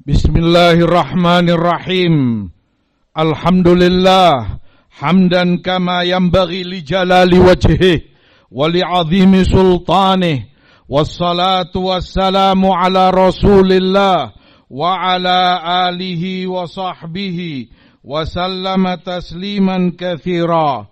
Bismillahirrahmanirrahim. Alhamdulillah hamdan kama yanbaghi li jalali wajhihi wa li 'azimi sultanih. Wassalatu wassalamu ala Rasulillah wa ala alihi wa sahbihi wa sallama tasliman katsira.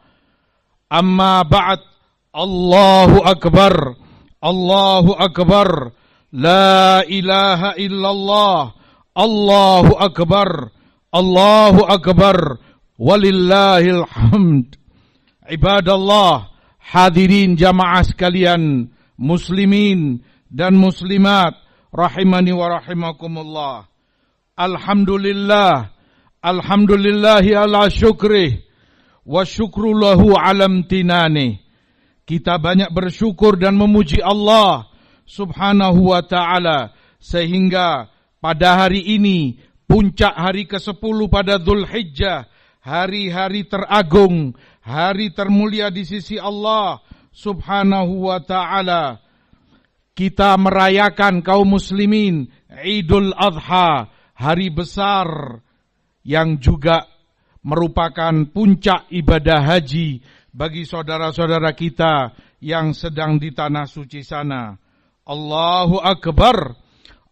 Amma ba'd. Allahu akbar. Allahu akbar. La ilaha illallah. Allahu akbar. Allahu akbar. Walillahil hamd. Ibadallah, hadirin jamaah sekalian, muslimin dan muslimat, rahimani wa rahimakumullah. Alhamdulillah, alhamdulillahi ala syukrih, wa syukru lahu alam tinani. Kita banyak bersyukur dan memuji Allah subhanahu wa ta'ala, sehingga pada hari ini, puncak hari ke-10 pada Dzulhijjah, hari-hari teragung, hari termulia di sisi Allah subhanahu wa ta'ala, kita merayakan kaum muslimin Idul Adha, hari besar yang juga merupakan puncak ibadah haji bagi saudara-saudara kita yang sedang di tanah suci sana. Allahu akbar.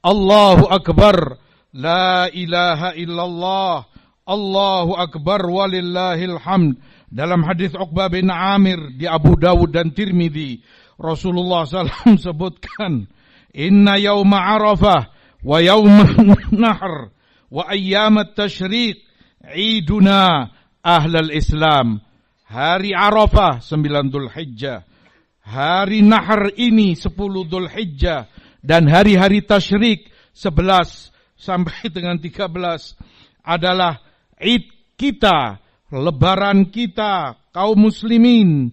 Allahu akbar. La ilaha illallah. Allahu akbar walillahil hamd. Dalam hadis Uqbah bin Amir di Abu Dawud dan Tirmidzi, Rasulullah SAW sebutkan, Inna yawma Arafah wa yawma nahr wa ayyamat tashriq iduna ahlal Islam. Hari Arafah 9 Dzulhijjah, hari Nahr ini 10 Dzulhijjah, dan hari-hari tasyrik 11 sampai dengan 13 adalah Id kita, lebaran kita, kaum muslimin.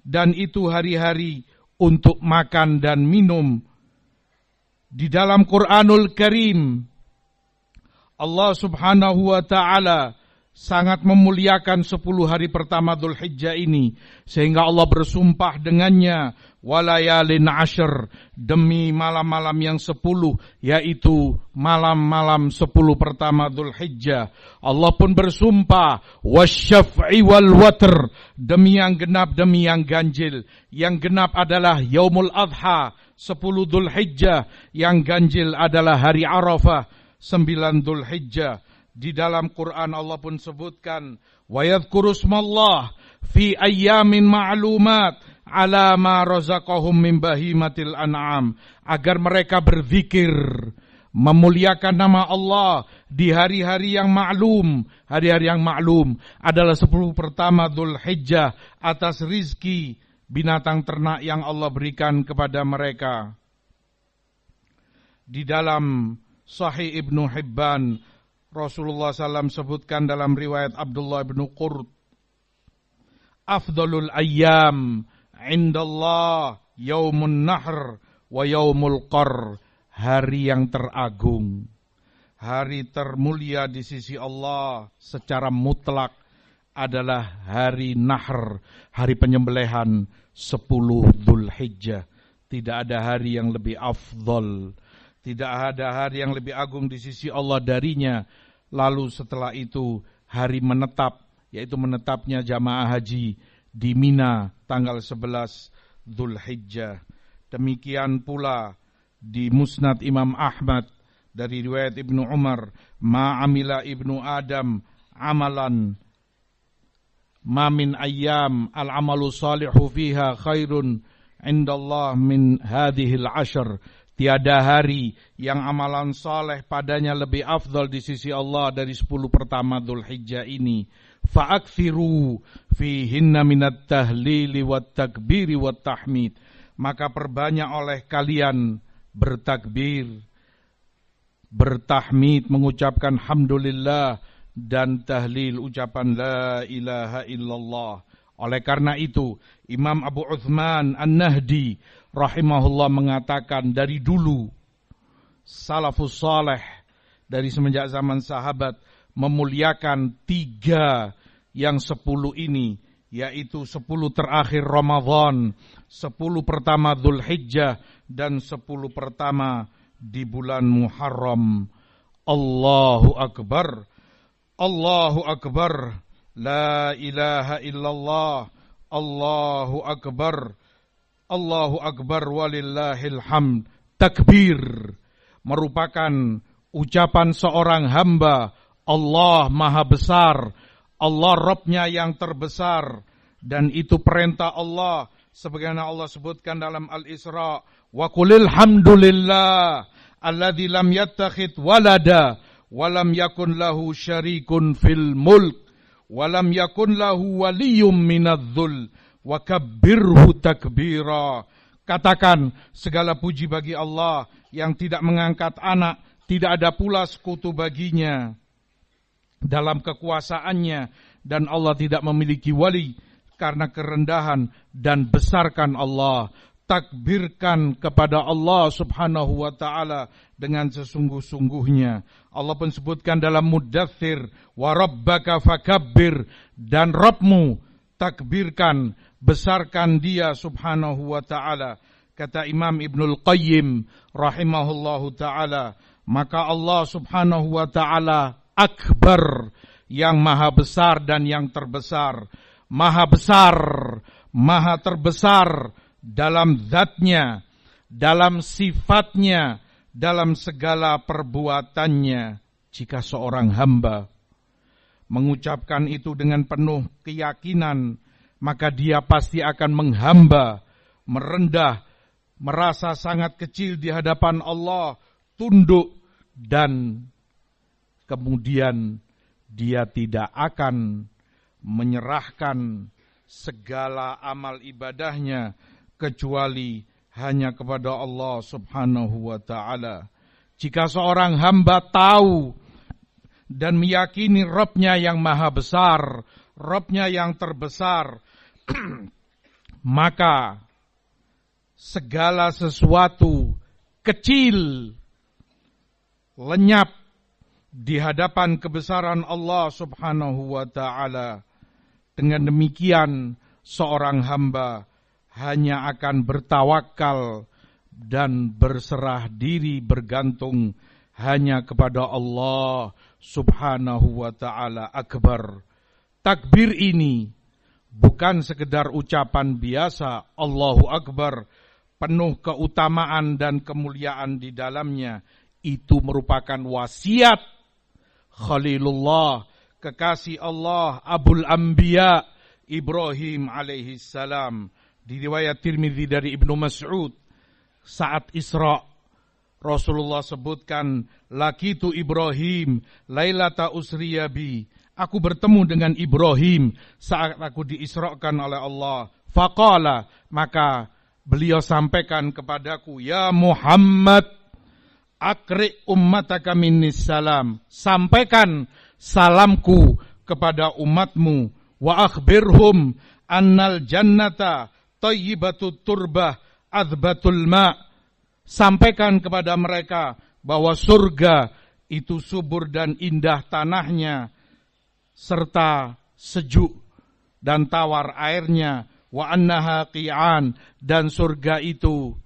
Dan itu hari-hari untuk makan dan minum. Di dalam Quranul Karim, Allah subhanahu wa ta'ala sangat memuliakan 10 hari pertama Dzulhijjah ini, sehingga Allah bersumpah dengannya, walayalin ashr, demi malam-malam yang 10, yaitu malam-malam 10 pertama Dzulhijjah. Allah pun bersumpah, wasyaf'i wal watr, demi yang genap, demi yang ganjil. Yang genap adalah Yaumul Adha 10 Dzulhijjah, yang ganjil adalah hari Arafah 9 Dzulhijjah. Di dalam Quran Allah pun sebutkan, wa yadhkuru smallah fi ayyamin ma'lumat ala ma razaqahum min bahimatil an'am, agar mereka berzikir memuliakan nama Allah di hari-hari yang maklum. Hari-hari yang maklum adalah 10 pertama Dzulhijjah atas rizki binatang ternak yang Allah berikan kepada mereka. Di dalam Sahih Ibnu Hibban, Rasulullah SAW sebutkan dalam riwayat Abdullah bin Qurt, afdalul ayyam indallah yaumun nahr wa yaumul qar, hari yang teragung, hari termulia di sisi Allah secara mutlak adalah hari nahr, hari penyembelihan 10 Dzulhijjah. Tidak ada hari yang lebih afdal, tidak ada hari yang lebih agung di sisi Allah darinya. Lalu setelah itu hari menetap, yaitu menetapnya jamaah haji di Mina tanggal 11 Dzulhijjah. Demikian pula di Musnad Imam Ahmad dari riwayat Ibnu Umar, ma'amila Ibnu Adam amalan ma min ayyam al-amalu salihu fiha khairun indallah min hadhil ashr. Tiada hari yang amalan saleh padanya lebih afdal di sisi Allah dari 10 pertama Dzulhijjah ini. Fa'akthiru fihinna minat tahlili wat takbiri wat tahmid. Maka perbanyak oleh kalian bertakbir, bertahmid, mengucapkan hamdulillah, dan tahlil, ucapan la ilaha illallah. Oleh karena itu, Imam Abu Uthman An-Nahdi rahimahullah mengatakan, dari dulu salafus saleh, dari semenjak zaman sahabat, memuliakan 3 yang 10 ini, yaitu 10 terakhir Ramadan, 10 pertama Dzulhijjah, dan 10 pertama di bulan Muharram. Allahu Akbar, Allahu Akbar, la ilaha illallah, Allahu Akbar, Allahu Akbar walillahil hamd. Takbir merupakan ucapan seorang hamba, Allah Maha Besar, Allah Rabbnya yang terbesar, dan itu perintah Allah sebagaimana Allah sebutkan dalam Al-Isra, wa qulil hamdulillah alladzi lam yattakhidh walada wa lam yakun lahu syarikun fil mulk wa lam yakun lahu waliyyun minadh-dhul wa kabbirhu takbira. Katakan, segala puji bagi Allah yang tidak mengangkat anak, tidak ada pula sekutu baginya dalam kekuasaannya, dan Allah tidak memiliki wali karena kerendahan, dan besarkan Allah. Takbirkan kepada Allah subhanahu wa ta'ala dengan sesungguh-sungguhnya. Allah pun sebutkan dalam Muddathir, wa rabbaka fakabbir, dan Rabbmu takbirkan, besarkan dia subhanahu wa ta'ala. Kata Imam Ibnul Qayyim rahimahullahu ta'ala, maka Allah subhanahu wa ta'ala akbar, yang maha besar dan yang terbesar. Maha besar, maha terbesar dalam zatnya, dalam sifatnya, dalam segala perbuatannya. Jika seorang hamba mengucapkan itu dengan penuh keyakinan, maka dia pasti akan menghamba, merendah, merasa sangat kecil di hadapan Allah, tunduk, dan kemudian dia tidak akan menyerahkan segala amal ibadahnya kecuali hanya kepada Allah subhanahu wa ta'ala. Jika seorang hamba tahu dan meyakini Rabbnya yang maha besar, Rabbnya yang terbesar, maka segala sesuatu kecil, lenyap di hadapan kebesaran Allah subhanahu wa ta'ala. Dengan demikian, seorang hamba hanya akan bertawakal dan berserah diri, bergantung hanya kepada Allah subhanahu wa ta'ala akbar. Takbir ini bukan sekedar ucapan biasa, Allahu Akbar, penuh keutamaan dan kemuliaan di dalamnya. Itu merupakan wasiat Khalilullah, kekasih Allah, Abul Anbiya, Ibrahim alaihi salam. Di riwayat Tirmidzi dari Ibnu Mas'ud, saat Isra, Rasulullah sebutkan, lakitu Ibrahim lailata usriya bi. Aku bertemu dengan Ibrahim saat aku diisrakan oleh Allah. Faqala, maka beliau sampaikan kepadaku, ya Muhammad, akri ummataka minnis salam. Sampaikan salamku kepada umatmu. Wa akhbirhum annal jannata tayyibatut turbah azbatul ma'. Sampaikan kepada mereka bahwa surga itu subur dan indah tanahnya, serta sejuk dan tawar airnya. Wa annaha qi'an, dan surga itu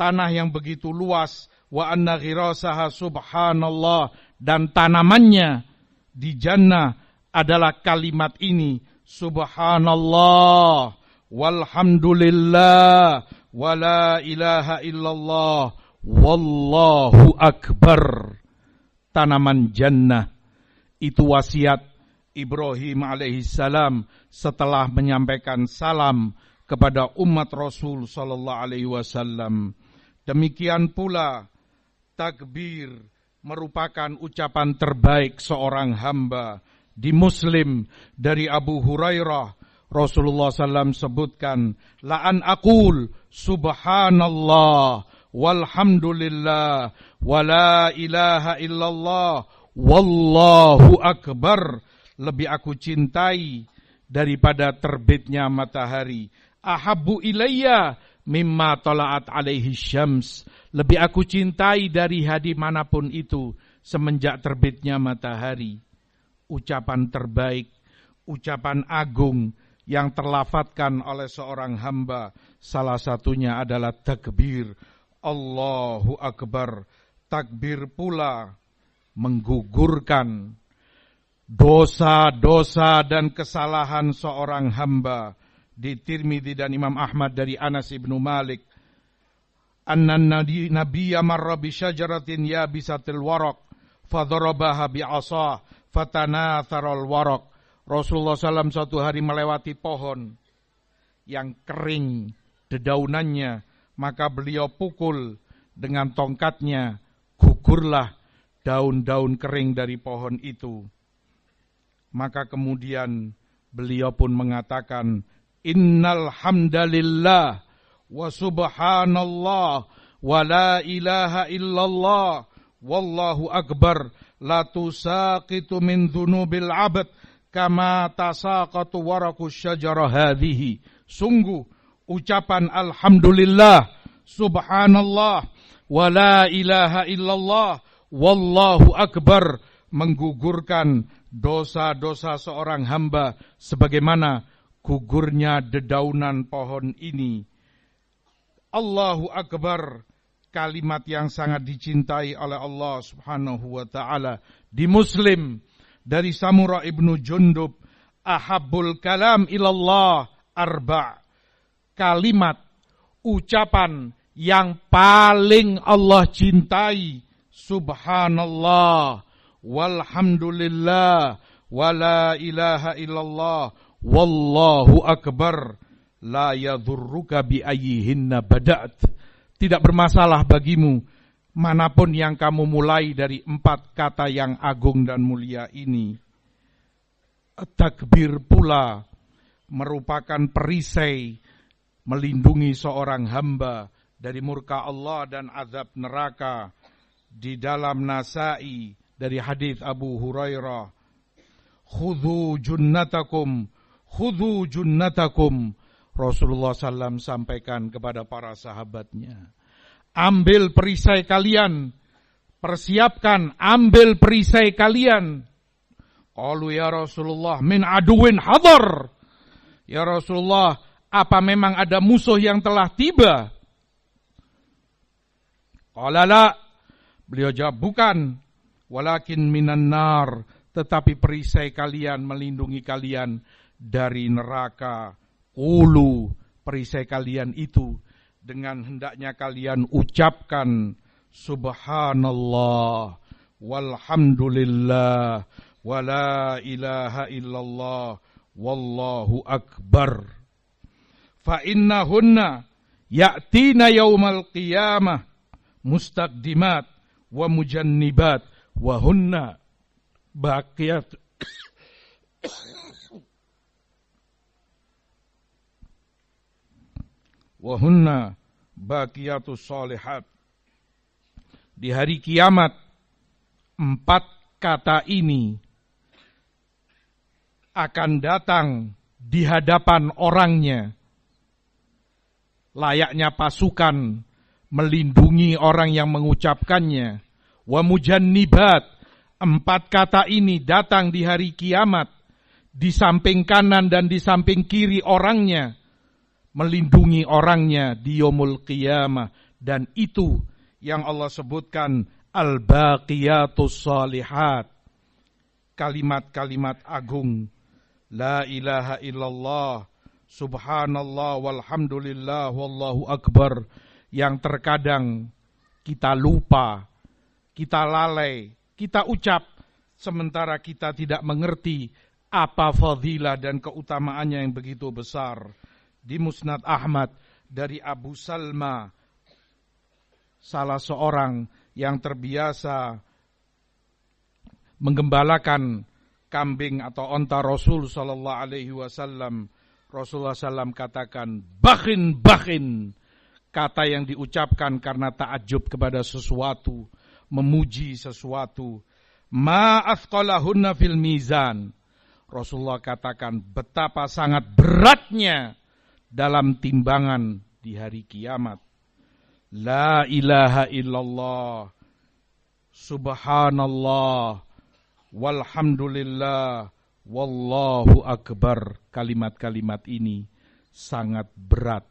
tanah yang begitu luas. Wa anna ghirasaha subhanallah, dan tanamannya di jannah adalah kalimat ini, subhanallah walhamdulillah wa la ilaha illallah wallahu akbar. Tanaman jannah. Itu wasiat Ibrahim alaihissalam setelah menyampaikan salam kepada umat Rasul sallallahu alaihi wasallam. Demikian pula takbir merupakan ucapan terbaik seorang hamba. Di Muslim dari Abu Hurairah, Rasulullah SAW sebutkan, la'an aqul subhanallah walhamdulillah wa la ilaha illallah wallahu akbar. Lebih aku cintai daripada terbitnya matahari. Ahabbu ilayya mimma tala'at alaihi syams. Lebih aku cintai dari hari manapun itu semenjak terbitnya matahari. Ucapan terbaik, ucapan agung yang terlafadzkan oleh seorang hamba, salah satunya adalah takbir, Allahu Akbar. Takbir pula menggugurkan dosa-dosa dan kesalahan seorang hamba. Di Tirmidzi dan Imam Ahmad dari Anas ibnu Malik, anna nabiyya marra bi syajaratin yabisatil waraq fadarabaha bi'asah fatanatharal waraq. Rasulullah SAW suatu hari melewati pohon yang kering dedaunannya, maka beliau pukul dengan tongkatnya, gugurlah daun-daun kering dari pohon itu. Maka kemudian beliau pun mengatakan, innal hamdalillah wa subhanallah wa la ilaha illallah wallahu akbar la tusaqitu min dhunubil abad kama tasaqatu waraqus syajarah hadhihi. Sungguh ucapan alhamdulillah, subhanallah, wa la ilaha illallah, wallahu akbar menggugurkan dosa-dosa seorang hamba sebagaimana gugurnya dedaunan pohon ini. Allahu akbar, kalimat yang sangat dicintai oleh Allah Subhanahu wa taala. Di Muslim dari Samurah ibnu Jundub, ahabbul kalam ilallah arba'. Kalimat, ucapan yang paling Allah cintai, subhanallah, walhamdulillah, wala ilaha illallah, wallahu akbar, la yadhurruka bi ayyihinna bada'at. Tidak bermasalah bagimu manapun yang kamu mulai dari 4 kata yang agung dan mulia ini. Takbir pula merupakan perisai melindungi seorang hamba dari murka Allah dan azab neraka. Di dalam Nasa'i dari hadis Abu Hurairah, khudhu junnatakum, khudhu junnatakum. Rasulullah SAW sampaikan kepada para sahabatnya, ambil perisai kalian, persiapkan, ambil perisai kalian. Qalu ya Rasulullah min aduwin hadar. Ya Rasulullah, apa memang ada musuh yang telah tiba? Qala la. Beliau jawab, bukan. Walakin minan nar, tetapi perisai kalian melindungi kalian dari neraka. Qulu, perisai kalian itu dengan hendaknya kalian ucapkan subhanallah walhamdulillah wala ilaha illallah wallahu akbar. Fa innahunna ya'tina yaumal qiyamah mustaqdimat wa mujannibat wa hunna baqiyat wa hunna baqiyatus shalihat. Di hari kiamat 4 kata ini akan datang di hadapan orangnya, layaknya pasukan melindungi orang yang mengucapkannya. Wa mujannibat, 4 kata ini datang di hari kiamat, di samping kanan dan di samping kiri orangnya, melindungi orangnya di yaumul qiyamah. Dan itu yang Allah sebutkan al-baqiyatus shalihat, kalimat-kalimat agung, la ilaha illallah, subhanallah, walhamdulillah, wallahu akbar, yang terkadang kita lupa, kita lalai, kita ucap, sementara kita tidak mengerti apa fadilah dan keutamaannya yang begitu besar. Di Musnad Ahmad dari Abu Salma, salah seorang yang terbiasa menggembalakan kambing atau onta Rasul sallallahu alaihi wasallam, Rasulullah SAW katakan, bakhin, bakhin, kata yang diucapkan karena ta'ajub kepada sesuatu, memuji sesuatu. Ma athqalahunna fil mizan. Rasulullah katakan betapa sangat beratnya dalam timbangan di hari kiamat. La ilaha illallah, subhanallah, walhamdulillah, wallahu akbar. Kalimat-kalimat ini sangat berat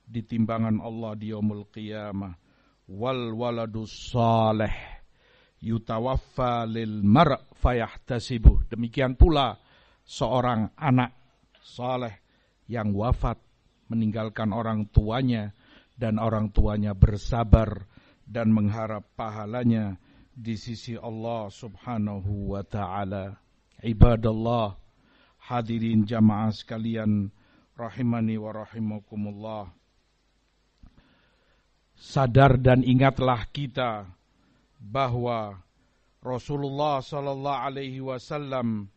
di timbangan Allah di yaumul qiyamah. Wal waladus salih yutawaffa lil mar' fayahtasibuh. Demikian pula seorang anak saleh yang wafat meninggalkan orang tuanya dan orang tuanya bersabar dan mengharap pahalanya di sisi Allah Subhanahu wa taala. Ibadallah, hadirin jamaah sekalian rahimani wa rahimakumullah. Sadar dan ingatlah kita bahwa Rasulullah sallallahu alaihi wasallam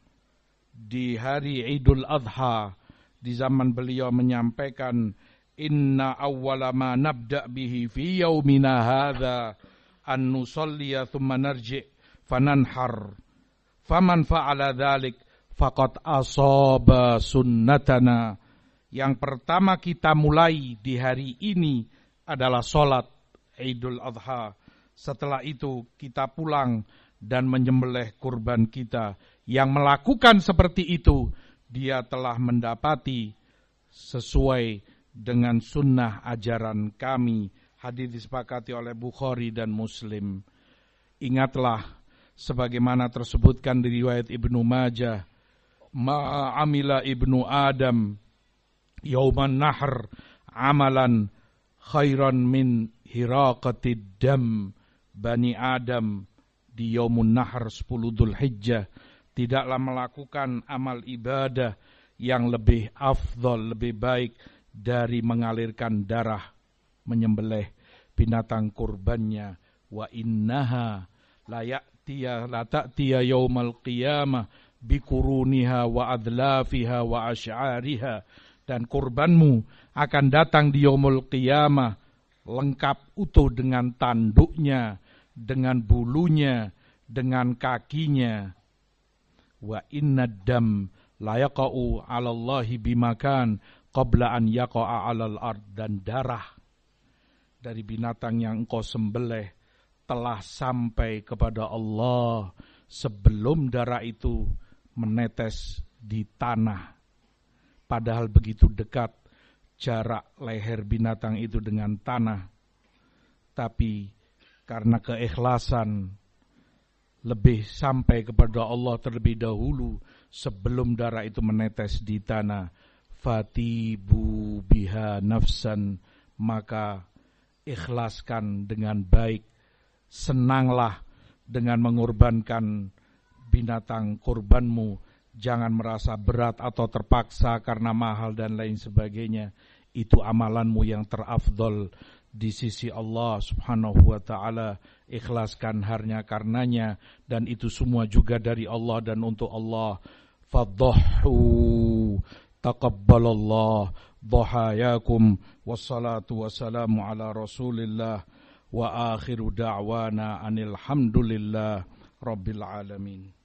di hari Idul Adha di zaman beliau menyampaikan, inna awwala ma nabda bihi fi yaumina hadza an nusalliya thumma narji' fananhar faman fa'ala dzalik faqad asaba sunnatana. Yang pertama kita mulai di hari ini adalah salat Idul Adha. Setelah itu kita pulang dan menyembelih kurban kita. Yang melakukan seperti itu, dia telah mendapati sesuai dengan sunnah ajaran kami. Hadis disepakati oleh Bukhari dan Muslim. Ingatlah sebagaimana tersebutkan di riwayat Ibnu Majah, ma'amila Ibnu Adam yauman nahr amalan khairan min hiraqatid dam. Bani Adam di yaumun nahr 10 Dzulhijjah tidaklah melakukan amal ibadah yang lebih afdol, lebih baik dari mengalirkan darah, menyembelih binatang kurbannya. Wa innaha la ta'tiya yaumal qiyamah bikuruniha wa adlafiha wa asy'ariha. Dan kurbanmu akan datang di yaumul qiyamah lengkap utuh dengan tanduknya, dengan bulunya, dengan kakinya. Wa inna dam la yaqa'u 'ala Allahi bimakan qabla an yaqa'a 'alal ard. Dan darah dari binatang yang engkau sembelih telah sampai kepada Allah sebelum darah itu menetes di tanah. Padahal begitu dekat jarak leher binatang itu dengan tanah. Tapi karena keikhlasan lebih sampai kepada Allah terlebih dahulu sebelum darah itu menetes di tanah. Fatibu biha nafsan, maka ikhlaskan dengan baik. Senanglah dengan mengorbankan binatang kurbanmu. Jangan merasa berat atau terpaksa karena mahal dan lain sebagainya. Itu amalanmu yang terafdol di sisi Allah Subhanahu wa ta'ala. Ikhlaskan hanya karenanya, dan itu semua juga dari Allah dan untuk Allah. Fadhahu taqabbalallah dhahayakum. Wassalatu wassalamu ala rasulillah wa akhiru da'wana anil hamdulillah rabbil alamin.